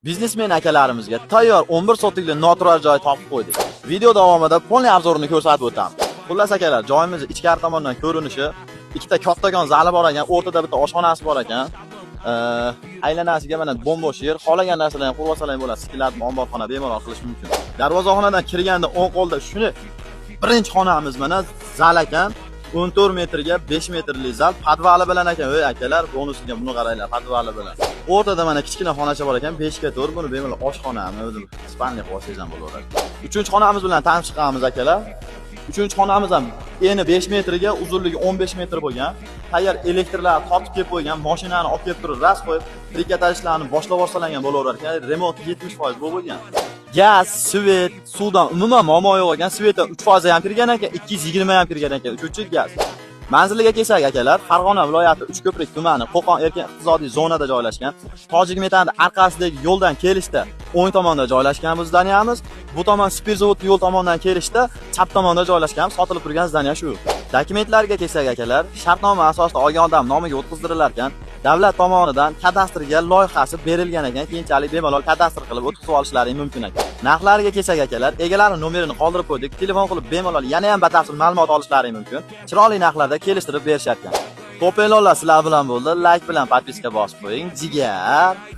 Biznesmen akalarimizga tayyor 11 sotikli noturar joy topib qo'ydik. Video davomida polniy obzorini ko'rsatib o'tamiz. Xullas akalar, joyimiz ichkari tomondan ko'rinishi, ikkita kattakon zali bor ekan, o'rtada bitta oshxonasi bor ekan. Aylanasiga mana bo'm-bo'sh yer, xolagan narsalarni qurib olsalar bo'ladi. Skillarni omborxona bemalol qilish mumkin. Darvozaxonadan kirganda o'ng qo'lda shuni birinchi xonamiz mana zal ekan. 14 metrga 5 metrli zal, podvali bilan ekan. Voy akalar, bonusiga buni qaranglar, podvali bilan. O'rtada mana kichkina xonacha bor ekan, 5 ga 4, buni bemalol oshxonami, o'zim spalniy qilib olsangiz ham bo'laveradi. 3-xonamiz bilan tanishib chiqamiz akalar. 3-xonamiz ham eni 5 metrga, uzunligi 15 metr bo'lgan. Tayyor elektrlarni tortib kelib qo'ygan, mashinani olib kelib turib, ras qo'yib, trikotajlarni boshlab borsalangan bo'laverar ekan. Remont 70% bo'lgan. Gaz, svet, suvdan umuman muammo yo'q ekan. Svetda 3% ham kirgan ekan, 220 ham kirgan ekan. Uchinchi gaz. Manziliga kelsak akalar, Farg'ona viloyati Uchko'prik tumani, Qo'qon erkin iqtisodiy zonada joylashgan. Tojik metandi orqasidagi yo'ldan kelishda o'ng tomonda joylashgan bu zdaniyamiz. Bu tomon Spirzavodni yo'l tomonidan kelishda chap tomonda joylashgan, sotilib turgan zdaniya shu. Dokumentlarga kelsak akalar, shartnoma asosida olgan odam nomiga o'tkazdilar ekan. Davlat tomonidan kadastrga loyihasi berilgan ekan, keyinchalik bemalol kadastr qilib o'tkazib olishlari mumkin ekan. Narxlariga kelsak akalar, egalari nomerini qoldirib qo'ydik. Telefon qilib bemalol yana ham batafsil ma'lumot olishlari mumkin. Chiroyli narxlarda kelishtirib berishar ekan. Qo'pelonlar sizlar bilan bo'ldi. Like bilan podpiska bosib qo'ying. Jigar